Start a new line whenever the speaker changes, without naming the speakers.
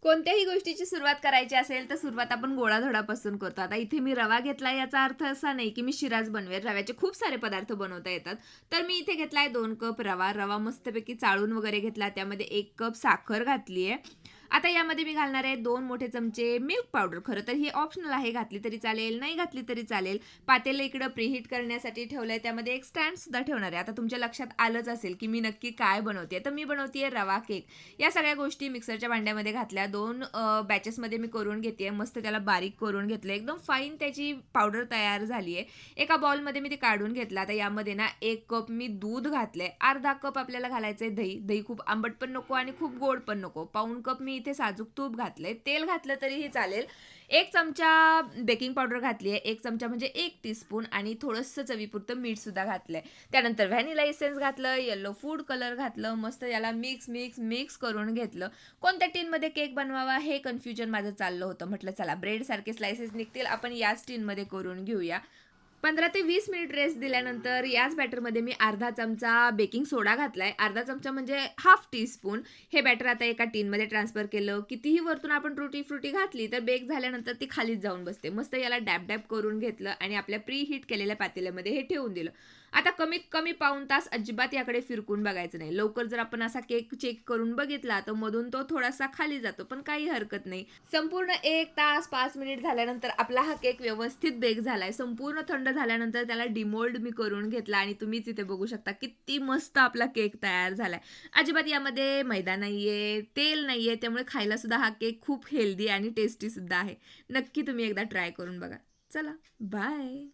कोणत्याही गोष्टीची सुरुवात करायची असेल तर सुरुवात आपण गोडाधोडापासून करतो. आता इथे मी रवा घेतला याचा अर्थ असा नाही की मी शिराच बनवेल. रव्याचे खूप सारे पदार्थ बनवता येतात. तर मी इथे घेतलाय 2 कप रवा. रवा मस्तपैकी चाळून वगैरे घेतला. त्यामध्ये 1 कप साखर घातली आहे. आता यामध्ये मी घालणार आहे 2 मोठे चमचे मिल्क पावडर. खरं तर ही ऑप्शनल आहे. घातली तरी चालेल, नाही घातली तरी चालेल. पातेलं इकडं प्रीहीट करण्यासाठी ठेवलंय. त्यामध्ये एक स्टँड सुद्धा ठेवणार आहे. आता तुमच्या लक्षात आलंच असेल की मी नक्की काय बनवतेय. तर मी बनवतेय रवा केक. या सगळ्या गोष्टी मिक्सरच्या भांड्यामध्ये घातल्या. 2 बॅचेसमध्ये मी करून घेतेय. मस्त त्याला बारीक करून घेतलं. एकदम फाईन त्याची पावडर तयार झाली आहे. एका बाउलमध्ये मी ते काढून घेतलं. आता यामध्ये ना 1 कप मी दूध घातलंय. अर्धा कप आपल्याला घालायचंय दही. दही खूप आंबट पण नको आणि खूप गोड पण नको. पाऊण कप मी इथे साजूक तूप घातलंय. तेल घातलं तरीही चालेल. 1 चमचा बेकिंग पावडर घातली आहे. 1 चमचा म्हणजे 1 टीस्पून आणि थोडंसं चवीपुरतं मीठ सुद्धा घातलंय. त्यानंतर व्हॅनिला एसेन्स घातलं, येलो फूड कलर घातलं. मस्त याला मिक्स करून घेतलं. कोणत्या टीनमध्ये केक बनवावा हे कन्फ्युजन माझं चाललं होतं. म्हटलं चला ब्रेड सारखे स्लाइसेस निघतील, आपण याच टीनमध्ये करून घेऊया. 15 ते 20 मिनिट रेस्ट दिल्यानंतर याच बॅटरमध्ये मी अर्धा चमचा बेकिंग सोडा घातलाय. अर्धा चमचा म्हणजे हाफ टीस्पून. हे बॅटर आता एका टीनमध्ये ट्रान्सफर केलं. कितीही वरतून आपण टुटी फ्रुटी घातली तर बेक झाल्यानंतर ती खालीच जाऊन बसते. मस्त याला डॅब डॅब करून घेतलं आणि आपल्या प्री हीट केलेल्या पातेल्यामध्ये हे ठेवून दिलं. आता कमीत कमी पाऊण तास अजिबात याकडे फिरकून बघायचं नाही. लवकर जर आपण असा केक चेक करून बघितला तर मधून तो थोडासा खाली जातो, पण काही हरकत नाही. संपूर्ण 1 तास 5 मिनिट झाल्यानंतर आपला हा केक व्यवस्थित बेक झालाय. संपूर्ण थंड झाल्यानंतर त्याला डिमोल्ड मी करून घेतला आणि तुम्हीच इथे बघू शकता किती मस्त आपला केक तयार झालाय. अजिबात यामध्ये मैदा नाहीये, तेल नाहीये, त्यामुळे खायला सुद्धा हा केक खूप हेल्दी आणि टेस्टी सुद्धा आहे. नक्की तुम्ही एकदा ट्राय करून बघा. चला, बाय.